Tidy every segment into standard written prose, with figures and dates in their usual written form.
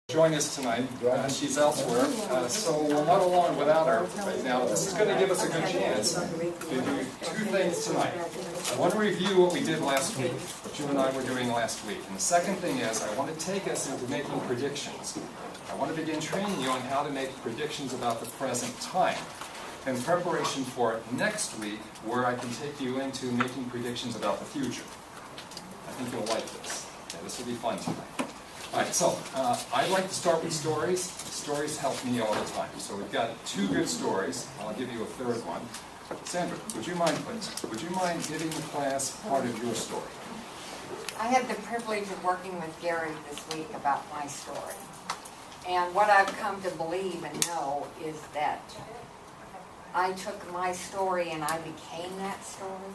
Join us tonight. She's elsewhere, so we're not alone without her right now. This is going to give us a good chance to do two things tonight. I want to review what we did last week, what you and I were doing last week. And the second thing is, I want to take us into making predictions. I want to begin training you on how to make predictions about the present time in preparation for next week, where I can take you into making predictions about the future. I think you'll like this. Yeah, this will be fun tonight. All right, so I'd like to start with stories. Stories help me all the time. So we've got two good stories. I'll give you a third one. Sandra, would you mind, please? Would you mind giving the class part of your story? I had the privilege of working with Gary this week about my story. And what I've come to believe and know is that I took my story and I became that story.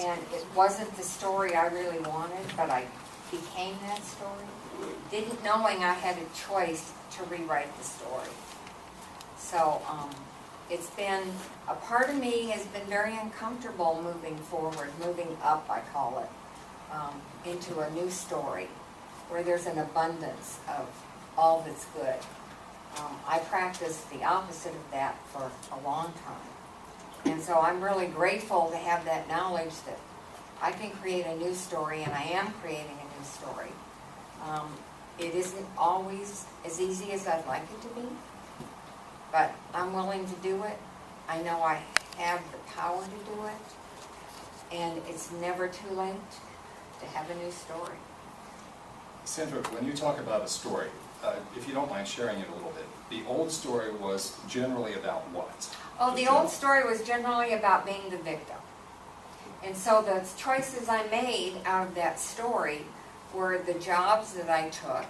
And it wasn't the story I really wanted, but I became that story, didn't knowing I had a choice to rewrite the story. So it's been, a part of me has been very uncomfortable moving forward, moving up, I call it, into a new story where there's an abundance of all that's good. I practiced the opposite of that for a long time. And so I'm really grateful to have that knowledge that I can create a new story, and I am creating a new story. It isn't always as easy as I'd like it to be, but I'm willing to do it. I know I have the power to do it, and it's never too late to have a new story. Sandra, when you talk about a story, if you don't mind sharing it a little bit, the old story was generally about what? Oh, the old story was generally about being the victim. And so the choices I made out of that story were the jobs that I took,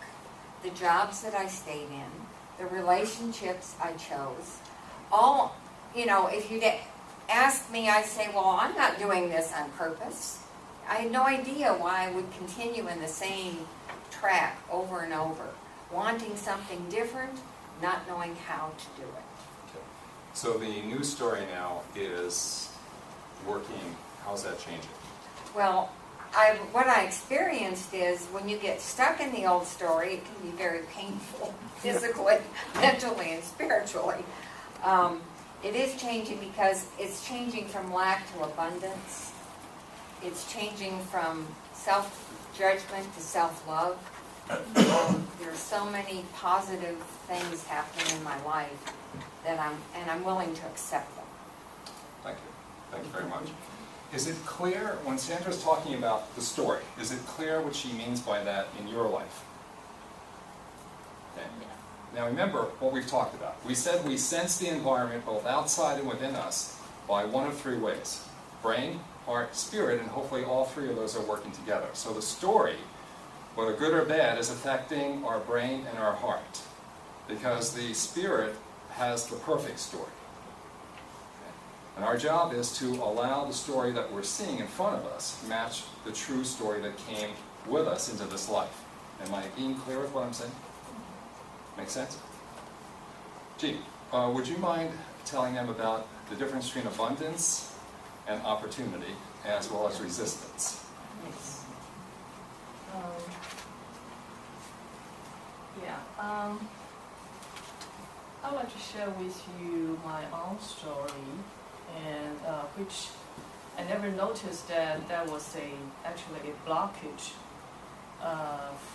the jobs that I stayed in, the relationships I chose. All, you know, if you'd ask me, I'd say, well, I'm not doing this on purpose. I had no idea why I would continue in the same track over and over, wanting something different, not knowing how to do it. Okay. So the new story now is working. How's that changing? Well, what I experienced is when you get stuck in the old story, it can be very painful, physically, mentally, and spiritually. It is changing because it's changing from lack to abundance. It's changing from self-judgment to self-love. There are so many positive things happening in my life that I'm willing to accept them. Thank you. Thank you very much. Is it clear, when Sandra's talking about the story, is it clear what she means by that in your life? Okay. Now remember what we've talked about. We said we sense the environment both outside and within us by one of three ways. Brain, heart, spirit, and hopefully all three of those are working together. So the story, whether good or bad, is affecting our brain and our heart. Because the spirit has the perfect story. And our job is to allow the story that we're seeing in front of us match the true story that came with us into this life. Am I being clear with what I'm saying? Make sense? Gee, would you mind telling them about the difference between abundance and opportunity, as well as resistance? Yes. I'd like to share with you my own story, and which I never noticed that was actually a blockage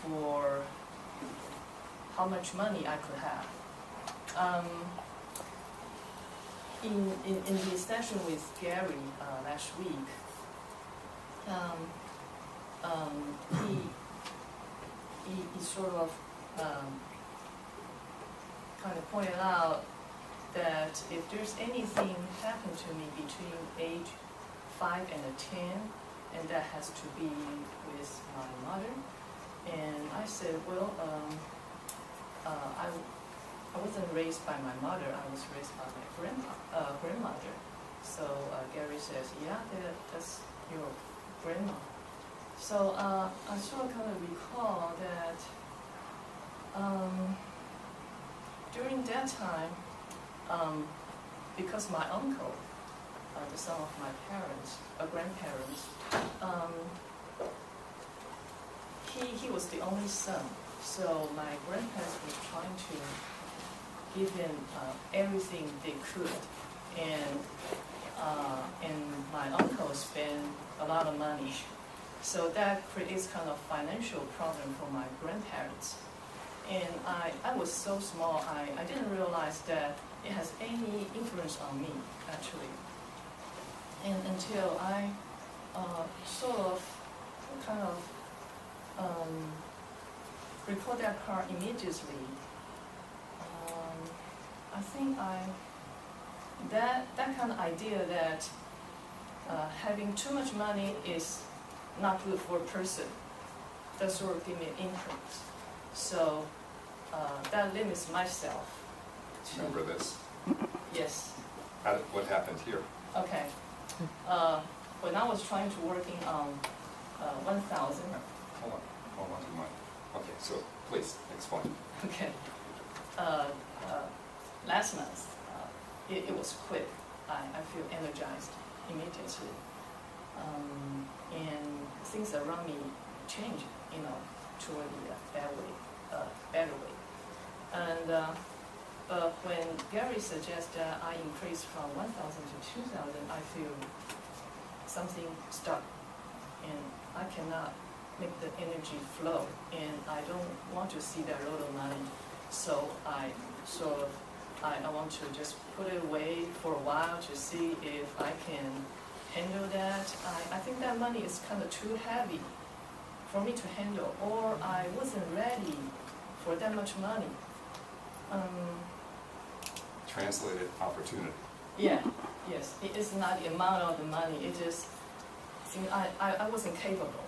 for how much money I could have. In the session with Gary last week, he sort of kind of pointed out that if there's anything happened to me between age 5 and 10, and that has to be with my mother, and I said, well, I wasn't raised by my mother, I was raised by my grandmother. So Gary says, yeah, that's your grandma. So I sort of kind of recall that during that time, because my uncle, the son of my grandparents, he was the only son So my grandparents were trying to give them everything they could, and my uncle spent a lot of money. So that creates kind of financial problem for my grandparents. And I was so small, I didn't realize that it has any influence on me, actually. And until I sort of kind of record that part immediately, I think that kind of idea that having too much money is not good for a person, that sort of give me an imprint. So that limits myself. Remember this? Yes. What happened here? Okay. When I was trying to working on 1,000. Hold on to mine. Okay, so please explain. Okay. Last month, it was quick. I feel energized immediately. And things around me changed, toward the better way. And when Gary suggested I increase from 1,000 to 2,000, I feel something stuck, and I cannot make the energy flow, and I don't want to see that lot of money. So I want to just put it away for a while to see if I can handle that. I think that money is kind of too heavy for me to handle, or I wasn't ready for that much money. Translated opportunity. Yeah, yes. It is not the amount of the money. It just, I wasn't capable.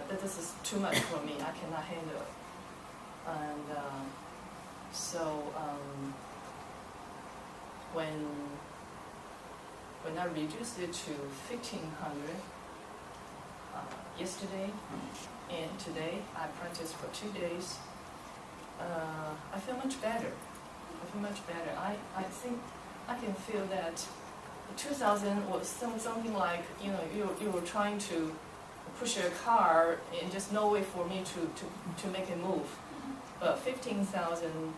That this is too much for me. I cannot handle it. And so when I reduced it to 1,500 yesterday and today, I practiced for 2 days. I feel much better. I think I can feel that 2,000 was something like, you were trying to push a car and just no way for me to make it move. But 15,000,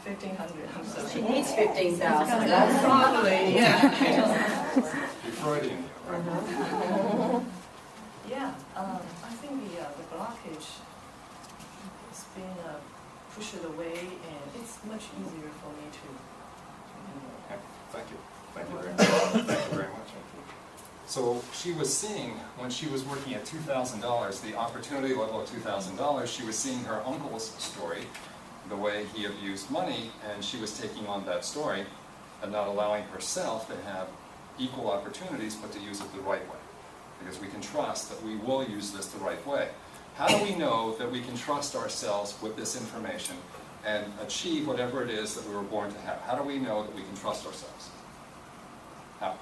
1,500, I'm sorry. She needs 15,000. That's probably, yeah. You're Freudian, right? Yeah, I think the blockage has been pushed away, and it's much easier for me to handle. Okay, thank you. Thank you very much. Thank you very much. So she was seeing, when she was working at $2,000, the opportunity level of $2,000, she was seeing her uncle's story, the way he abused money, and she was taking on that story and not allowing herself to have equal opportunities, but to use it the right way. Because we can trust that we will use this the right way. How do we know that we can trust ourselves with this information and achieve whatever it is that we were born to have? How do we know that we can trust ourselves? How?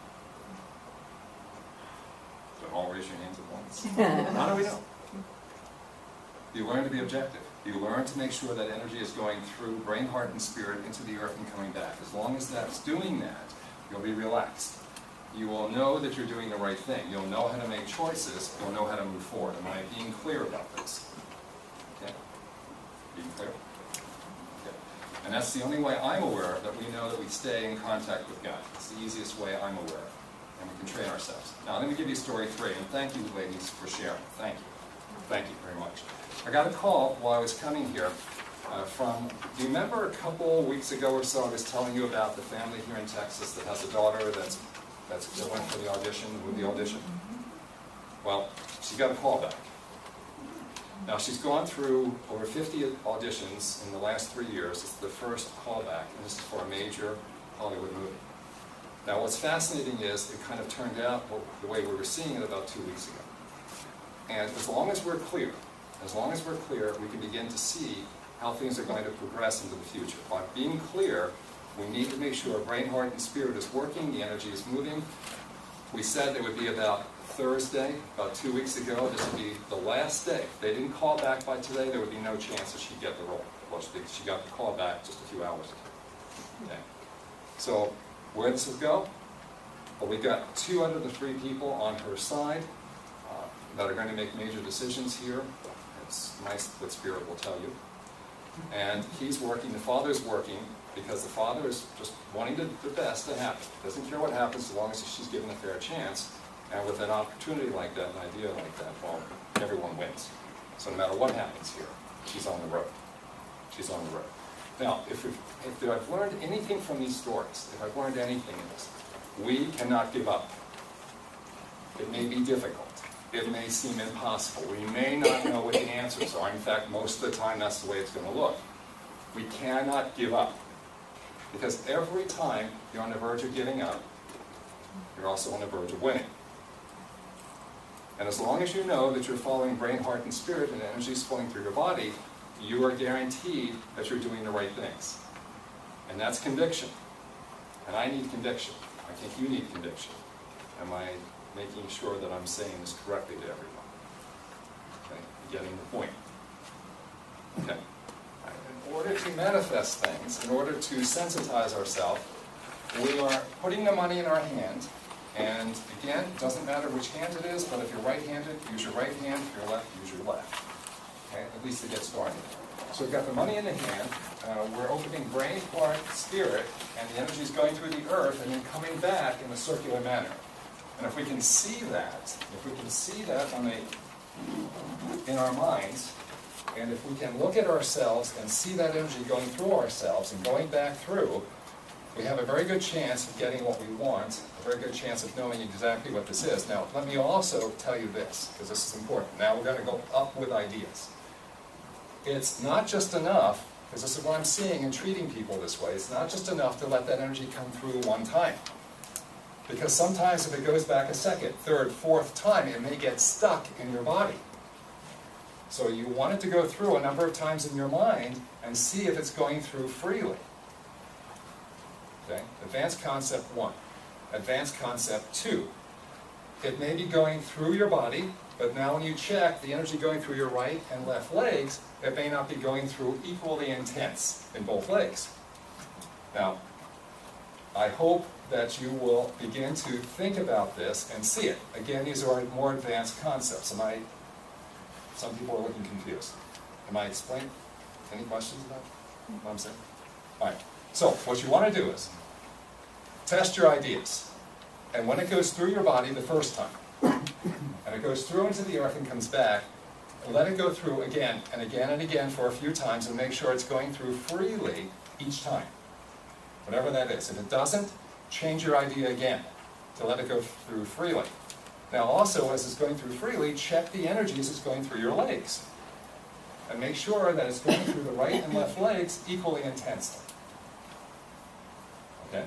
Don't all raise your hands at once. How do we know? You learn to be objective. You learn to make sure that energy is going through brain, heart, and spirit into the earth and coming back. As long as that's doing that, you'll be relaxed. You will know that you're doing the right thing. You'll know how to make choices. You'll know how to move forward. Am I being clear about this? Okay? Being clear? Okay. And that's the only way I'm aware of that we know that we stay in contact with God. It's the easiest way I'm aware of. And we can train ourselves. Now, let me give you story 3, and thank you, ladies, for sharing. Thank you. Thank you very much. I got a call while I was coming here from, do you remember a couple weeks ago or so I was telling you about the family here in Texas that has a daughter that went for the audition, the movie audition? Well, she got a call back. Now, she's gone through over 50 auditions in the last 3 years. It's the first callback, and this is for a major Hollywood movie. Now, what's fascinating is it kind of turned out the way we were seeing it about 2 weeks ago. And as long as we're clear, we can begin to see how things are going to progress into the future. By being clear, we need to make sure brain, heart, and spirit is working, the energy is moving. We said it would be about Thursday, about 2 weeks ago. This would be the last day. If they didn't call back by today, there would be no chance that she'd get the role. Well, she got the call back just a few hours ago. Okay. So, where does it go? Well, we got 2 out of the 3 people on her side. that are going to make major decisions here. It's nice what Spirit will tell you. And he's working, the Father's working, because the Father is just wanting the best to happen. Doesn't care what happens as long as she's given a fair chance. And with an opportunity like that, an idea like that, well, everyone wins. So no matter what happens here, she's on the road. She's on the road. Now, if I've learned anything from these stories, if I've learned anything in this, we cannot give up. It may be difficult. It may seem impossible. We may not know what the answers are. In fact, most of the time, that's the way it's going to look. We cannot give up. Because every time you're on the verge of giving up, you're also on the verge of winning. And as long as you know that you're following brain, heart, and spirit, and energy is flowing through your body, you are guaranteed that you're doing the right things. And that's conviction. And I need conviction. I think you need conviction. Am I making sure that I'm saying this correctly to everyone? Okay, getting the point. Okay. In order to manifest things, in order to sensitize ourselves, we are putting the money in our hand. And again, it doesn't matter which hand it is, but if you're right-handed, use your right hand. If you're left, use your left. Okay, at least to get started. So we've got the money in the hand. We're opening brain, heart, spirit, and the energy is going through the earth and then coming back in a circular manner. And if we can see that, in our minds, and if we can look at ourselves and see that energy going through ourselves and going back through, we have a very good chance of getting what we want, a very good chance of knowing exactly what this is. Now, let me also tell you this, because this is important. Now we're going to go up with ideas. It's not just enough, because this is what I'm seeing and treating people this way, it's not just enough to let that energy come through one time. Because sometimes if it goes back a second, third, fourth time, it may get stuck in your body. So you want it to go through a number of times in your mind and see if it's going through freely. Okay? Advanced concept 1. Advanced concept 2. It may be going through your body, but now when you check the energy going through your right and left legs, it may not be going through equally intense in both legs. Now, I hope that you will begin to think about this and see it. Again, these are more advanced concepts. Some people are looking confused. Am I explaining? Any questions about what I'm saying? All right. So, what you want to do is test your ideas. And when it goes through your body the first time, and it goes through into the earth and comes back, let it go through again and again and again for a few times and make sure it's going through freely each time. Whatever that is. If it doesn't, change your idea again to let it go through freely. Now also, as it's going through freely, check the energy as it's going through your legs. And make sure that it's going through the right and left legs equally intensely. Okay?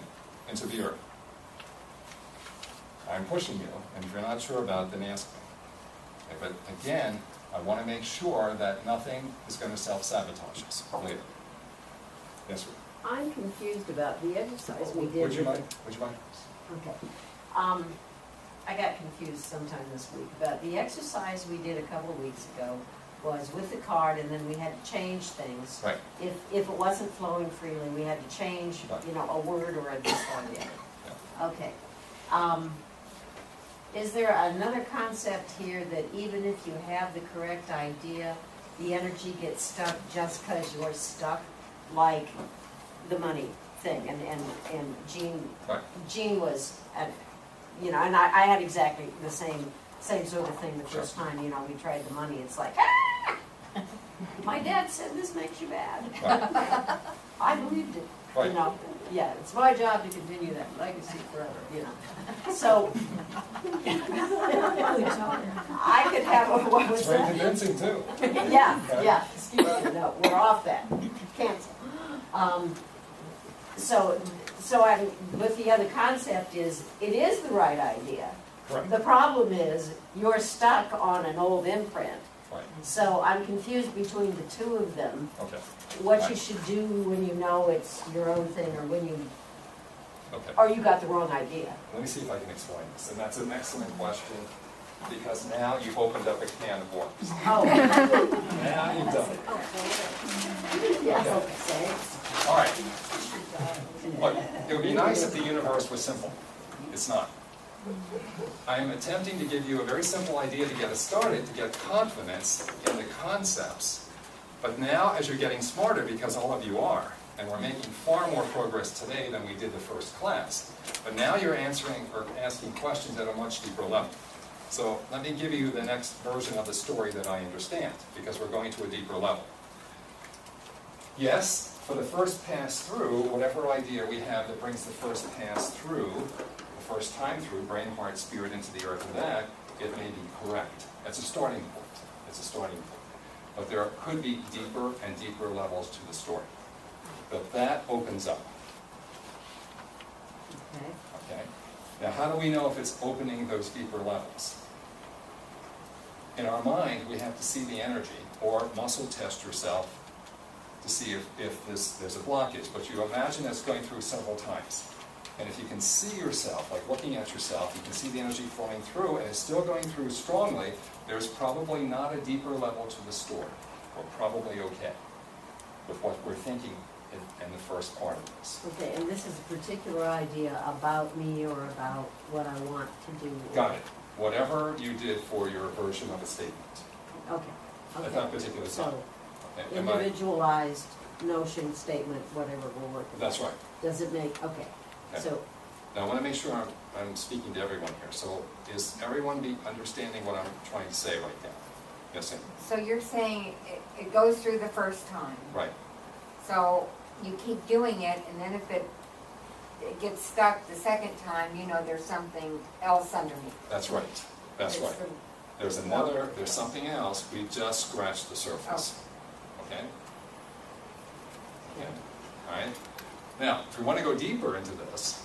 Into the earth. I'm pushing you, and if you're not sure about it, then ask me. Okay, but again, I want to make sure that nothing is going to self-sabotage us later. Yes, sir? I'm confused about the exercise we did. Would you mind? Okay. I got confused sometime this week about the exercise we did a couple of weeks ago was with the card, and then we had to change things. Right. If it wasn't flowing freely, we had to change, a word or a this or the other. Yeah. Okay. Is there another concept here that even if you have the correct idea, the energy gets stuck just because you're stuck, like the money thing? And Jean was, and I had exactly the same sort of thing the first time. We tried the money. It's like, ah! My dad said this makes you bad. Right. I believed it. Right. Yeah, it's my job to continue that legacy forever, So, I could have what was It's very that? convincing too. Yeah, excuse me, no, we're off that, cancel. So I'm, with the other concept is, it is the right idea. Correct. The problem is, you're stuck on an old imprint. Right. So I'm confused between the two of them. Okay. What Right. you should do when you know it's your own thing, or when you, Okay. or you got the wrong idea. Let me see if I can explain this. And that's an excellent question, because now you've opened up a can of worms. Oh. Now you've done it. Yes, Okay. thanks. All right. Look, it would be nice if the universe was simple. It's not. I'm attempting to give you a very simple idea to get us started, to get confidence in the concepts. But now, as you're getting smarter, because all of you are, and we're making far more progress today than we did the first class, but now you're answering or asking questions at a much deeper level. So let me give you the next version of the story that I understand, because we're going to a deeper level. Yes, for the first pass through, whatever idea we have that brings the first pass through, the first time through, brain, heart, spirit into the earth and that, it may be correct. That's a starting point. It's a starting point. But there could be deeper and deeper levels to the story. But that opens up. Okay. Okay? Now, how do we know if it's opening those deeper levels? In our mind, we have to see the energy, or muscle test yourself to see if there's a blockage. But you imagine that's going through several times. And if you can see yourself, like looking at yourself, you can see the energy flowing through, and it's still going through strongly, there's probably not a deeper level to the story. We're probably okay with what we're thinking in the first part of this. Okay, and this is a particular idea about me or about what I want to do. Got it. Whatever you did for your version of a statement. Okay. At that particular time. So, Okay. individualized notion, statement, whatever we're working with. That's right. Does it make, okay. Okay. So, Now, I want to make sure I'm speaking to everyone here. So is everyone understanding what I'm trying to say right now? Yes, Amy? So you're saying it goes through the first time. Right. So you keep doing it, and then if it gets stuck the second time, you know there's something else underneath. That's right. That's It's right. There's something else. We just scratched the surface. Okay? Okay. All right? Now, if we want to go deeper into this,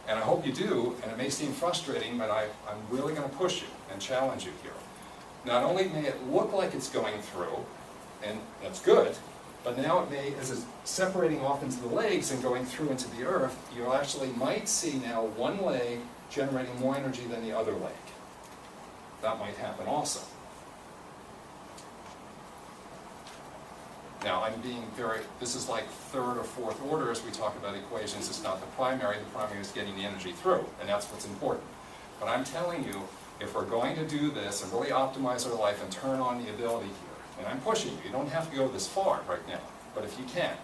and I hope you do, and it may seem frustrating, but I'm really going to push you and challenge you here. Not only may it look like it's going through, and that's good, but now it may, as it's separating off into the legs and going through into the earth, you actually might see now one leg generating more energy than the other leg. That might happen also. Now, I'm being this is like third or fourth order as we talk about equations. It's not the primary is getting the energy through, and that's what's important. But I'm telling you, if we're going to do this and really optimize our life and turn on the ability here, and I'm pushing you, you don't have to go this far right now, but if you can,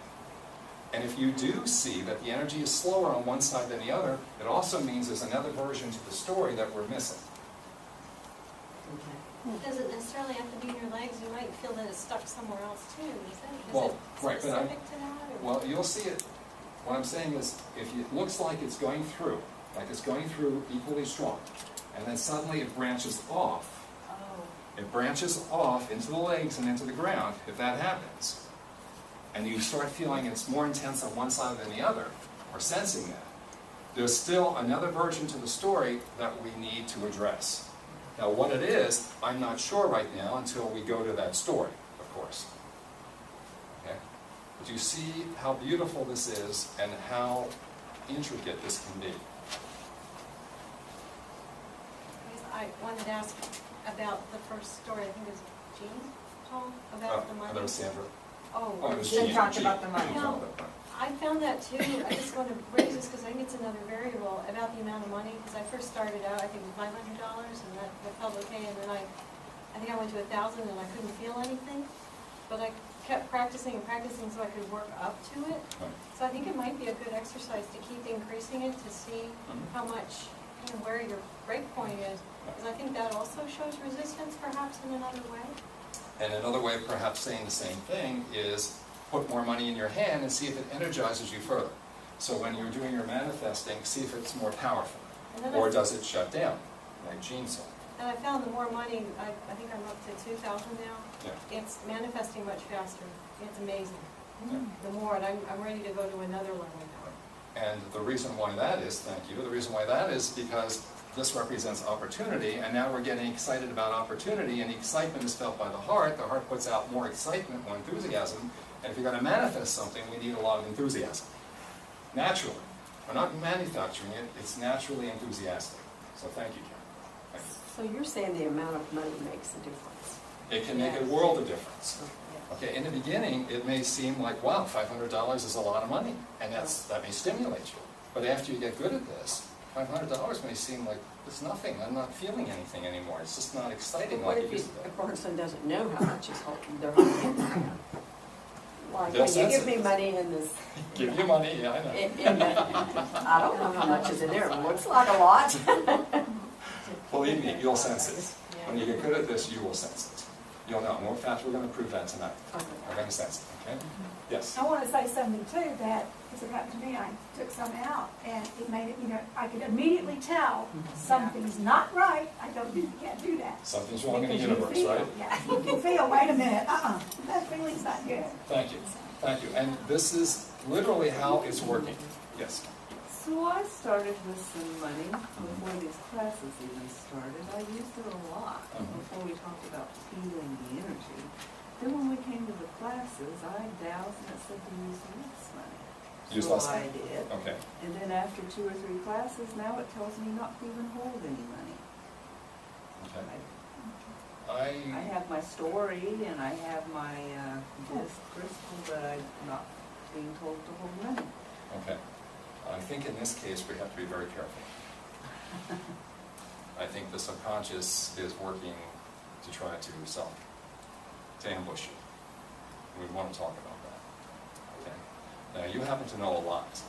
and if you do see that the energy is slower on one side than the other, it also means there's another version to the story that we're missing. okay. It doesn't necessarily have to be in your legs. You might feel that it's stuck somewhere else too. Is Well, it right, but specific to that? Or? Well, you'll see it. What I'm saying is, if it looks like it's going through, equally strong, and then suddenly it branches off. Oh. It branches off into the legs and into the ground, if that happens, and you start feeling it's more intense on one side than the other, or sensing that, there's still another version to the story that we need to address. Now, what it is, I'm not sure right now until we go to that story, of course. Okay? But you see how beautiful this is and how intricate this can be. I wanted to ask about the first story. I think it was Jean told about the money. That was Sandra. Oh, Oh, it was She Jean. talked Jean. about the money. Jean talked about that. I found that too. I just want to raise this because I think it's another variable about the amount of money. Because I first started out, I think with $500, and that felt okay. And then I think I went to 1,000, and I couldn't feel anything. But I kept practicing and practicing so I could work up to it. Right. So I think it might be a good exercise to keep increasing it to see how much, where your break point is. Because I think that also shows resistance perhaps in another way. And another way of perhaps saying the same thing is put more money in your hand and see if it energizes you further. So when you're doing your manifesting, see if it's more powerful. And then Or does it shut down, like Jean said. And I found the more money, I think I'm up to 2,000 now. Yeah. It's manifesting much faster. It's amazing. Yeah. The more, and I'm ready to go to another level now. And the reason why that is, thank you, the reason why that is because this represents opportunity, and now we're getting excited about opportunity, and the excitement is felt by the heart puts out more excitement, more enthusiasm, and if you're going to manifest something, we need a lot of enthusiasm. Naturally. We're not manufacturing it, it's naturally enthusiastic. So thank you, Karen. Thank you. So you're saying the amount of money makes a difference? It can make a world of difference. Okay, in the beginning, it may seem like, wow, $500 is a lot of money, and that may stimulate you. But after you get good at this, $500 may seem like It's nothing. I'm not feeling anything anymore. It's just not exciting What like if it used to the be. person doesn't know how much is they're holding? Like, They'll when you sense give it. me money in this, Give you money, yeah, I know. I don't know how much is in there, it looks like a lot. Believe me, you'll sense it. When you get good at this, you will sense it. You'll know. And in fact, we're going to prove that tonight. We're going to sense it, okay? Yes? I want to say something too, that, because it happened to me, I took some out, and it made it, I could immediately tell something's not right. I don't do, you can't do that. Something's wrong in the Because you universe, feel- right? Yeah, you can feel, wait a minute, that feeling's not good. Thank you. Thank you. And this is literally how it's working. Yes? So I started with some money before these classes even started. I used it a lot before we talked about feeling the energy. Then when we came to the classes, I dowsed and it said to use less money. Use So less I money. did. Okay. And then after 2 or 3 classes, now it tells me not to even hold any money. Okay. I have my story and I have my disc crystal, but I'm not being told to hold money. Okay. I think in this case, we have to be very careful. I think the subconscious is working to try to ambush you. We want to talk about that. Okay. Now, you happen to know a lot,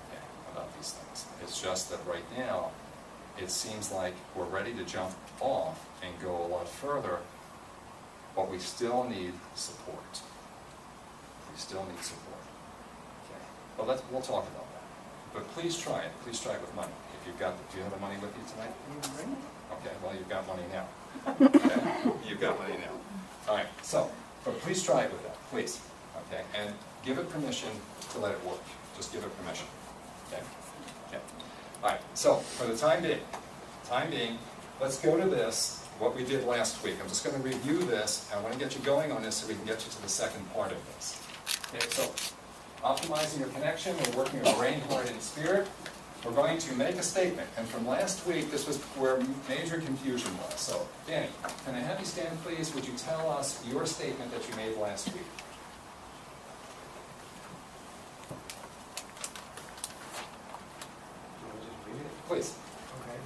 okay, about these things. It's just that right now, it seems like we're ready to jump off and go a lot further, but we still need support. We still need support. Okay. But we'll talk about that. But please try it. Please try it with money. If you've got, do you have the money with you tonight? Okay, well, you've got money now. Okay? You've got money now. All right, so, but please try it with that, please. Okay, and give it permission to let it work. Just give it permission. Okay? Okay. All right, so for the time being, let's go to this, what we did last week. I'm just going to review this. I want to get you going on this so we can get you to the second part of this. Okay, so optimizing your connection, we're working with brain, heart, and spirit. We're going to make a statement. And from last week, this was where major confusion was. So, Danny, can I have you stand, please? Would you tell us your statement that you made last week? Please. Okay.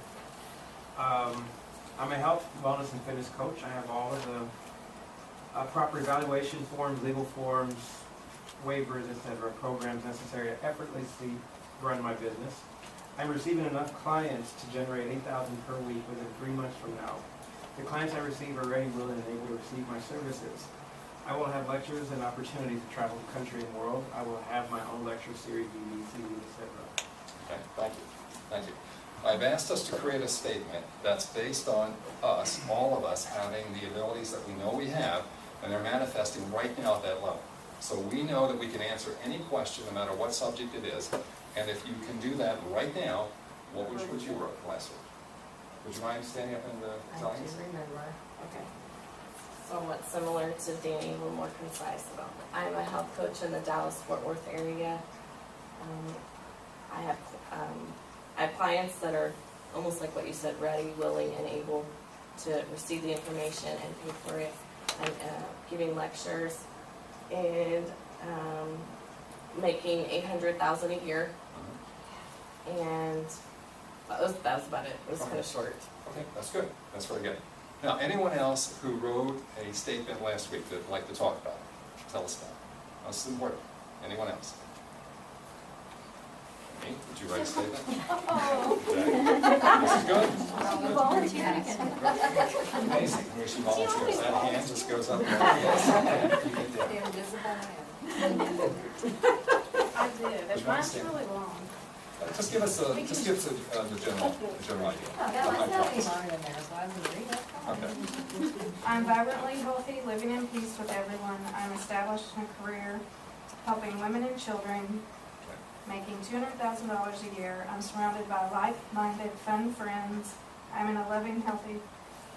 I'm a health, wellness, and fitness coach. I have all of the proper evaluation forms, legal forms, waivers, etc., programs necessary to effortlessly run my business. I'm receiving enough clients to generate $8,000 per week within 3 months from now. The clients I receive are ready, willing, and able to receive my services. I will have lectures and opportunities to travel the country and world. I will have my own lecture series, BBC, etc. Okay, thank you. Thank you. I've asked us to create a statement that's based on us, all of us, having the abilities that we know we have, and they're manifesting right now at that level. So we know that we can answer any question, no matter what subject it is, and if you can do that right now, what would you wrote last week? Would you mind standing up and telling us? I do remember. Okay. Somewhat similar to Danny, a little more concise about it. I'm a health coach in the Dallas-Fort Worth area. I have clients that are almost like what you said, ready, willing, and able to receive the information and pay for it. I'm giving lectures and making $800,000 a year. And that was about it. It was kind of short. Okay, that's good. That's very good. Now, anyone else who wrote a statement last week that would like to talk about it? Tell us about it. That's important. Anyone else? Me? Did you write a statement? Okay. This is good. Amazing. Where she volunteers. That hand just goes up. Yes. You get The there. invisible hand. I did, Would you mind mine's standing? really long. Just give us the general idea. Okay. I'm vibrantly healthy, living in peace with everyone. I'm established in a career helping women and children, making $200,000 a year. I'm surrounded by like-minded, fun friends. I'm in a loving, healthy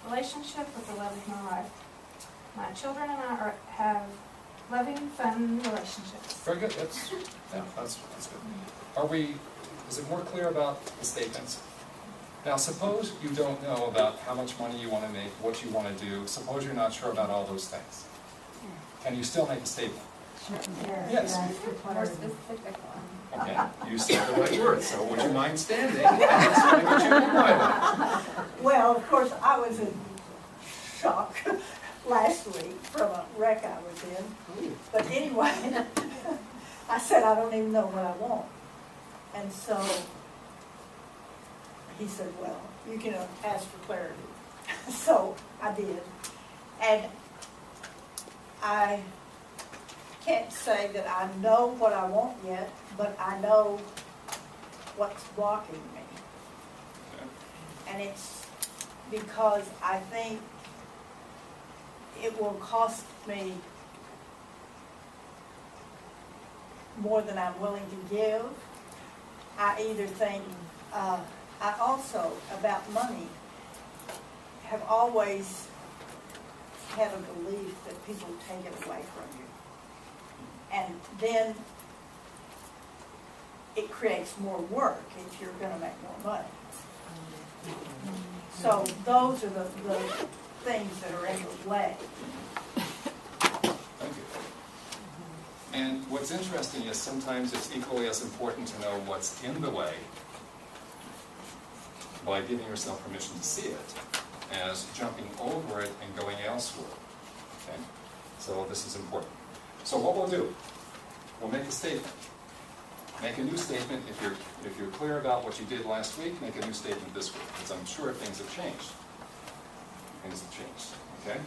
relationship with the love of my life. My children and I have loving, fun relationships. Very good. That's good. Is it more clear about the statements? Now, suppose you don't know about how much money you want to make, what you want to do. Suppose you're not sure about all those things. Can you still make a statement? Yes. More specific one. Okay, you said the right word, so would you mind standing and explain what you mean by that? Well, of course, I was in shock last week from a wreck I was in. But anyway, I said, I don't even know what I want. And so he said, well, you can ask for clarity. So I did. And I can't say that I know what I want yet, but I know what's blocking me. And it's because I think it will cost me more than I'm willing to give. I either think, I also, about money, have always had a belief that people take it away from you. And then it creates more work if you're going to make more money. So those are the things that are in the way. Thank you. And what's interesting is sometimes it's equally as important to know what's in the way by giving yourself permission to see it as jumping over it and going elsewhere. Okay? So this is important. So what we'll do, we'll make a statement. Make a new statement. If you're clear about what you did last week, make a new statement this week, because I'm sure things have changed. Things have changed. Okay?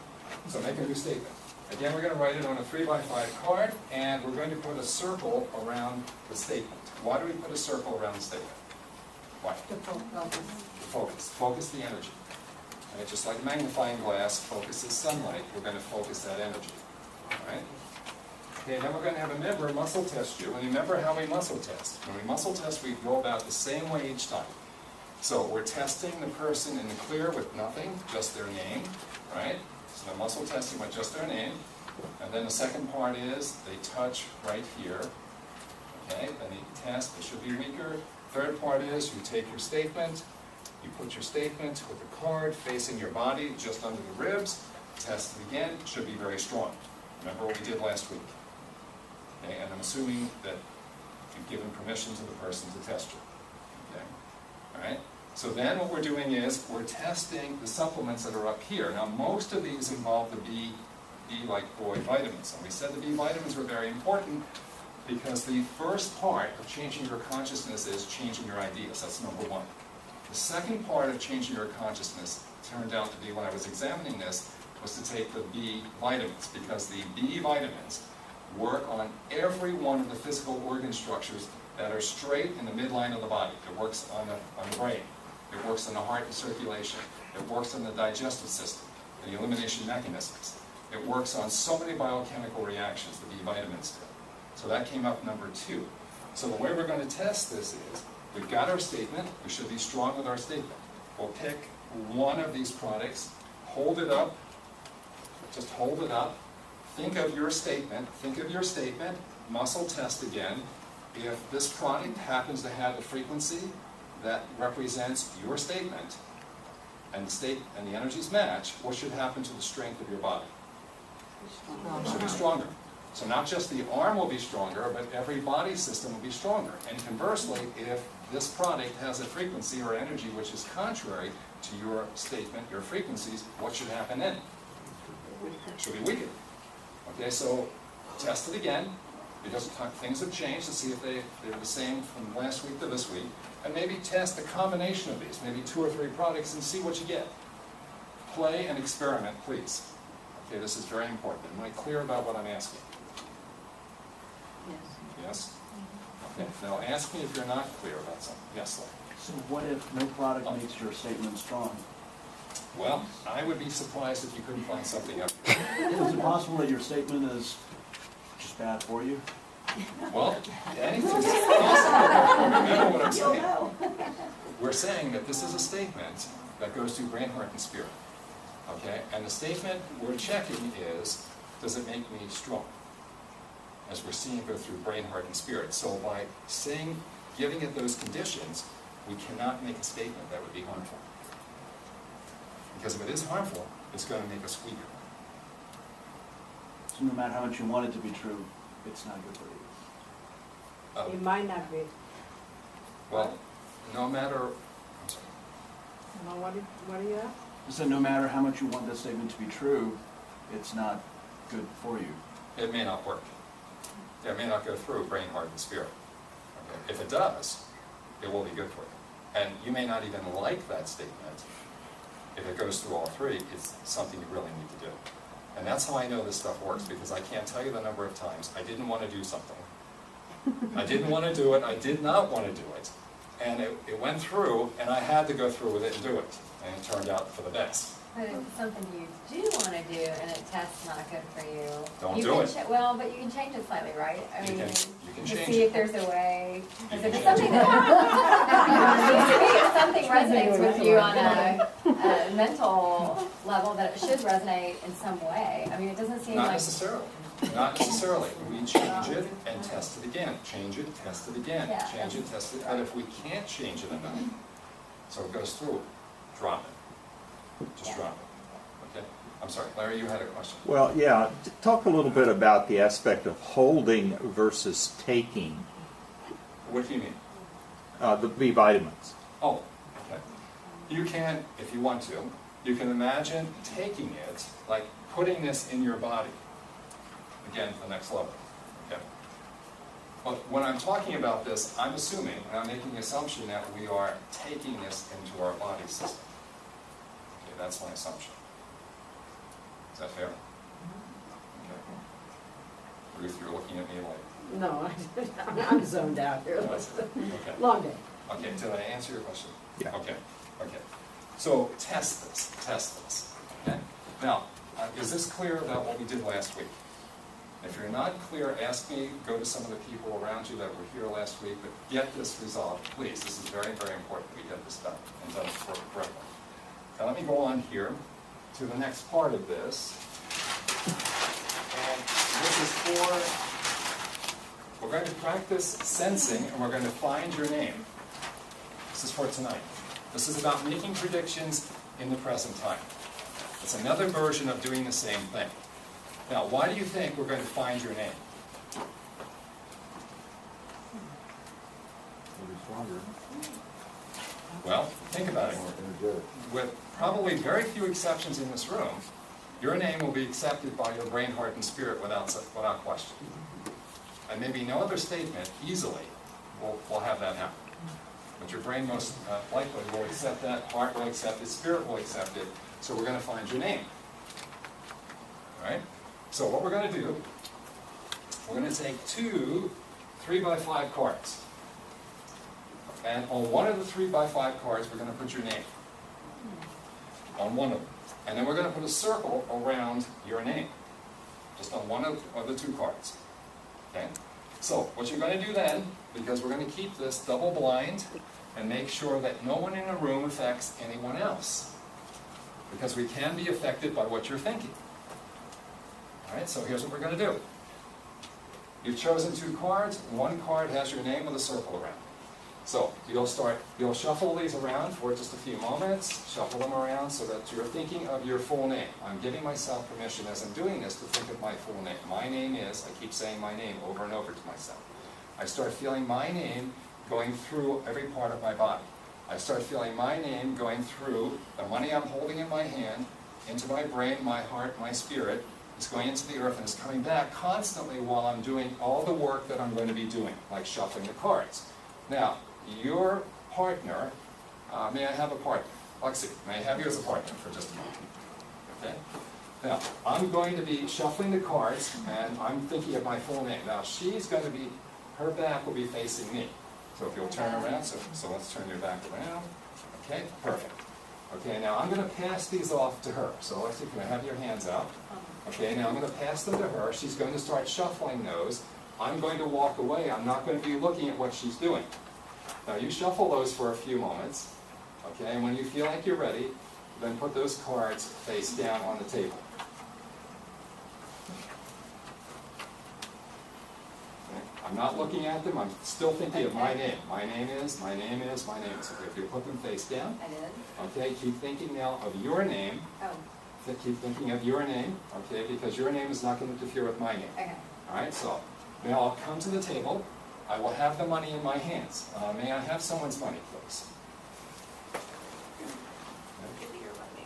So make a new statement. Again, we're going to write it on a 3x5 card, and we're going to put a circle around the statement. Why do we put a circle around the statement? Why? To focus. Focus. Focus the energy. Right? Just like magnifying glass focuses sunlight, we're going to focus that energy. All right? Okay, then we're going to have a member muscle test you. And remember how we muscle test. When we muscle test, we go about the same way each time. So we're testing the person in the clear with nothing, just their name, right? So the muscle testing with just their name. And then the second part is they touch right here. Okay, then they test, it should be weaker. Third part is you take your statement, you put your statement with the card facing your body just under the ribs, test it again, it should be very strong. Remember what we did last week. Okay, and I'm assuming that you've given permission to the person to test you. Okay, all right? So then what we're doing is we're testing the supplements that are up here. Now most of these involve the B like boy vitamins. And we said the B vitamins were very important because the first part of changing your consciousness is changing your ideas. That's number one. The second part of changing your consciousness turned out to be, when I was examining this, was to take the B vitamins, because the B vitamins work on every one of the physical organ structures that are straight in the midline of the body. It works on the brain. It works on the heart and circulation. It works on the digestive system, the elimination mechanisms. It works on so many biochemical reactions, the B vitamins do. So that came up number 2. So the way we're going to test this is, we've got our statement. We should be strong with our statement. We'll pick one of these products, hold it up, just hold it up. Think of your statement, muscle test again. If this product happens to have a frequency that represents your statement, and the energies match, what should happen to the strength of your body? It should be stronger. So not just the arm will be stronger, but every body system will be stronger. And conversely, if this product has a frequency or energy which is contrary to your statement, your frequencies, what should happen then? It should be weakened. Okay, so test it again, because things have changed, to see if they're the same from last week to this week. And maybe test a combination of these, maybe 2 or 3 products, and see what you get. Play and experiment, please. Okay, this is very important. Am I clear about what I'm asking? Yes. Yes? Okay, now ask me if you're not clear about something. Yes, Larry. So what if no product makes your statement strong? Well, I would be surprised if you couldn't find something up here. Is it possible that your statement is just bad for you? Well, anything's possible. Remember what I'm saying. We're saying that this is a statement that goes through brain, heart, and spirit. Okay? And the statement we're checking is, does it make me strong? As we're seeing it go through brain, heart, and spirit. So by saying, giving it those conditions, we cannot make a statement that would be harmful. Because if it is harmful, it's going to make us weaker. So no matter how much you want it to be true, it's not good for you. It might not be. Well, no matter, I'm sorry. No, what do you have? I said, no matter how much you want this statement to be true, it's not good for you. It may not work. It may not go through brain, heart, and spirit. Okay? If it does, it will be good for you. And you may not even like that statement. If it goes through all three, it's something you really need to do. And that's how I know this stuff works, because I can't tell you the number of times I didn't want to do something. I didn't want to do it, I did not want to do it. And it went through, and I had to go through with it and do it. And it turned out for the best. But if it's something you do want to do and it tests not good for you. Don't you do can it. Well, but you can change it slightly, right? I You mean, can to change see if it. there's a way. You Because can if it's change something it. if something resonates with you on a mental level, that it should resonate in some way. I mean, it doesn't seem Not like. necessarily. Not necessarily. We change it and test it again. Change it, test it again. Yeah, Change it, test it. But if we can't change it enough, so it goes through, drop it. Just drop it. Okay? I'm sorry, Larry, you had a question. Well, yeah, talk a little bit about the aspect of holding versus taking What do you mean? the B vitamins. Oh, okay. You can, if you want to, you can imagine taking it, like putting this in your body. Again, the next level. Okay. But when I'm talking about this, I'm assuming, and I'm making the assumption that we are taking this into our body system. Okay, that's my assumption. Is that fair? Okay. Ruth, you're looking at me like... No, I'm zoned out here. Okay. Long day. Okay, did I answer your question? Yeah. Okay, okay. So test this, okay? Now, is this clear about what we did last week? If you're not clear, ask me, go to some of the people around you that were here last week, but get this resolved, please. This is very, very important we get this done and done correctly. Now let me go on here to the next part of this. And this is for, we're going to practice sensing and we're going to find your name. This is for tonight. This is about making predictions in the present time. It's another version of doing the same thing. Now, why do you think we're going to find your name? Well, think about it. With probably very few exceptions in this room, your name will be accepted by your brain, heart, and spirit without question. And maybe no other statement easily will have that happen. But your brain most likely will accept that, heart will accept it, spirit will accept it, so we're going to find your name. All right? So what we're going to do, we're going to take two 3x5 cards. And on one of the 3x5 cards, we're going to put your name. On one of them. And then we're going to put a circle around your name. Just on one of the two cards. Okay? So what you're going to do then, because we're going to keep this double blind and make sure that no one in the room affects anyone else. Because we can be affected by what you're thinking. Alright, so here's what we're going to do. You've chosen two cards. One card has your name with a circle around. So you'll shuffle these around for just a few moments, shuffle them around so that you're thinking of your full name. I'm giving myself permission as I'm doing this to think of my full name. My name is, I keep saying my name over and over to myself. I start feeling my name going through every part of my body. I start feeling my name going through the money I'm holding in my hand, into my brain, my heart, my spirit. It's going into the earth and it's coming back constantly while I'm doing all the work that I'm going to be doing, like shuffling the cards. Now, your partner, may I have a partner? Lexi, may I have you as a partner for just a moment? Okay? Now, I'm going to be shuffling the cards and I'm thinking of my full name. Now, she's going to be, her back will be facing me. So if you'll turn around, so let's turn your back around. Okay, perfect. Okay, now I'm going to pass these off to her. So Lexi, can I have your hands out? Okay, now I'm going to pass them to her. She's going to start shuffling those. I'm going to walk away. I'm not going to be looking at what she's doing. Now you shuffle those for a few moments. Okay, and when you feel like you're ready, then put those cards face down on the table. Okay. I'm not looking at them. I'm still thinking of my name. My name is, my name is, my name is. Okay, if you put them face down. I did. Okay, keep thinking now of your name. Oh. Keep thinking of your name, okay, because your name is not going to interfere with my name. Okay. All right, so Now I'll come to the table. I will have the money in my hands. May I have someone's money, please?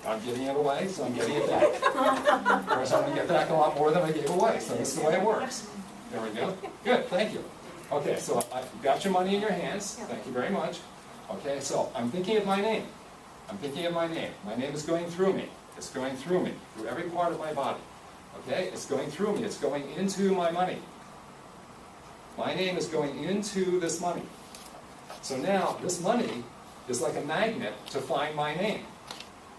I'm giving it away, so I'm getting it back. Of course, I'm going to get back a lot more than I gave away, so this is the way it works. There we go. Good, thank you. Okay, so I've got your money in your hands. Thank you very much. Okay, so I'm thinking of my name. I'm thinking of my name. My name is going through me. It's going through me, through every part of my body. Okay, it's going through me. It's going into my money. My name is going into this money. So now, this money is like a magnet to find my name.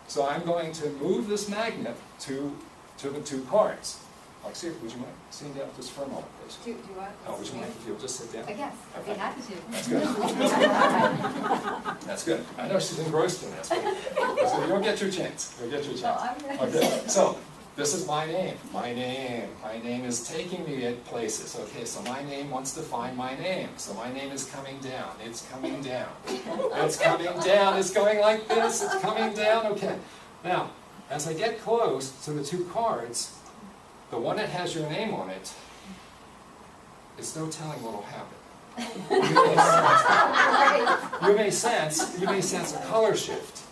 So I'm going to move this magnet to the two cards. Alexia, would you mind sitting down just for a moment, please? Do what? Oh, would you mind if you'll just sit down? Yes, I'd be happy to. That's good. That's good. I know she's engrossed in this, but so you'll get your chance. You'll get your chance. Okay, so this is my name. My name. My name is taking me at places. Okay, so my name wants to find my name. So my name is coming down. It's coming down. It's coming down. It's going like this. It's coming down. Okay. Now, as I get close to the two cards, the one that has your name on it, it's no telling what will happen. You may sense a color shift.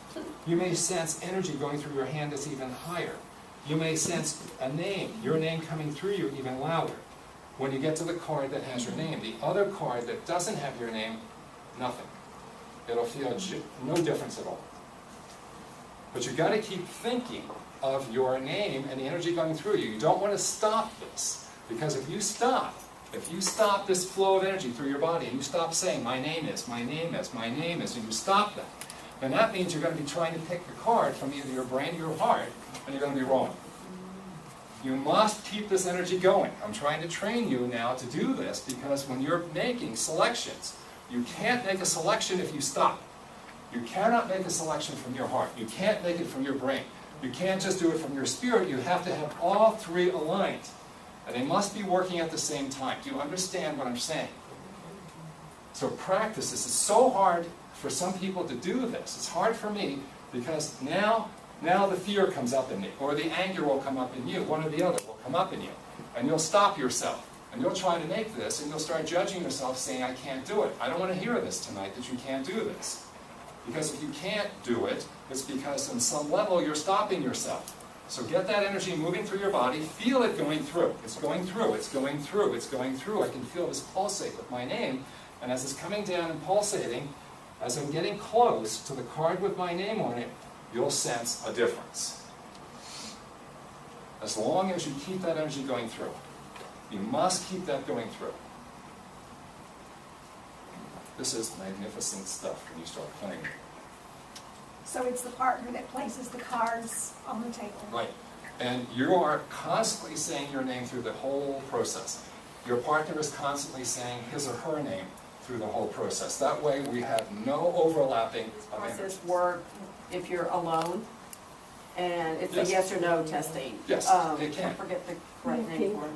You may sense energy going through your hand that's even higher. You may sense a name, your name coming through you even louder. When you get to the card that has your name, the other card that doesn't have your name, nothing. It'll feel no difference at all. But you've got to keep thinking of your name and the energy going through you. You don't want to stop this, because if you stop this flow of energy through your body, and you stop saying, my name is, my name is, my name is, and you stop that, then that means you're going to be trying to pick the card from either your brain or your heart, and you're going to be wrong. You must keep this energy going. I'm trying to train you now to do this, because when you're making selections, you can't make a selection if you stop. You cannot make a selection from your heart. You can't make it from your brain. You can't just do it from your spirit. You have to have all three aligned. And they must be working at the same time. Do you understand what I'm saying? So practice. This is so hard for some people to do this. It's hard for me, because now the fear comes up in me, or the anger will come up in you. One or the other will come up in you. And you'll stop yourself. And you'll try to make this, and you'll start judging yourself, saying, I can't do it. I don't want to hear this tonight, that you can't do this. Because if you can't do it, it's because on some level you're stopping yourself. So get that energy moving through your body. Feel it going through. It's going through. It's going through. It's going through. I can feel this pulsate with my name. And as it's coming down and pulsating, as I'm getting close to the card with my name on it, you'll sense a difference. As long as you keep that energy going through. You must keep that going through. This is magnificent stuff when you start playing. So it's the partner that places the cards on the table. Right. And you are constantly saying your name through the whole process. Your partner is constantly saying his or her name through the whole process. That way we have no overlapping of energy. Process work if you're alone, and it's a yes or no testing. Yes, it can. I forget the correct name for it.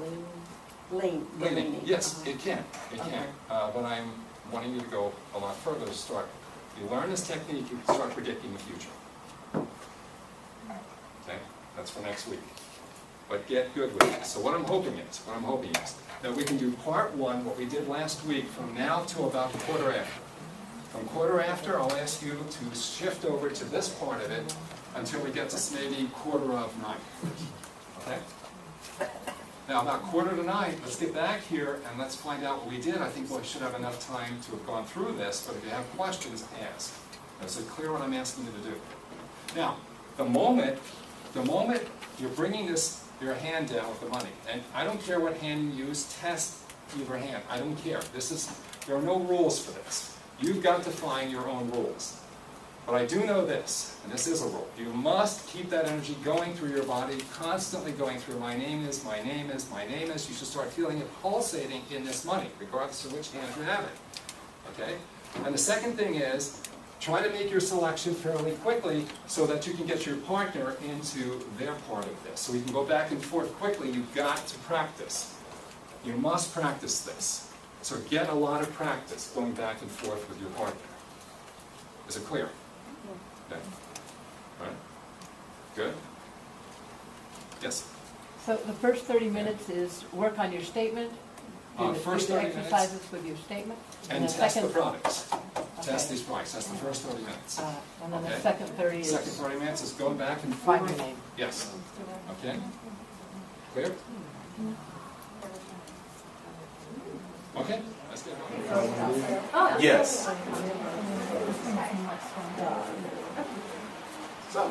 Leaning. Yes, it can. It can. But I'm wanting you to go a lot further to start. If you learn this technique, you can start predicting the future. Okay? That's for next week. But get good with it. So what I'm hoping is that we can do part one, what we did last week, from now to about quarter after. From quarter after, I'll ask you to shift over to this part of it until we get to maybe 8:45. Okay? Now, about 8:45, let's get back here and let's find out what we did. I think we should have enough time to have gone through this, but if you have questions, ask. Is it clear what I'm asking you to do? Now, the moment you're bringing your hand down with the money, and I don't care what hand you use, test either hand. I don't care. There are no rules for this. You've got to find your own rules. But I do know this, and this is a rule. You must keep that energy going through your body, constantly going through my name is, my name is, my name is. You should start feeling it pulsating in this money, regardless of which hand you have it. Okay? And the second thing is, try to make your selection fairly quickly so that you can get your partner into their part of this. So we can go back and forth quickly. You've got to practice. You must practice this. So get a lot of practice going back and forth with your partner. Is it clear? Okay. All right. Good. Yes? So the first 30 minutes is work on your statement, First 30 minutes, exercises with your statement. and the test the second- products. Test Okay. these products, that's the first 30 minutes. And then the Okay. second 30 is Second 30 minutes is go back and write forth. your name. Yes. Okay? Clear? Okay, let's get on. Yes. So.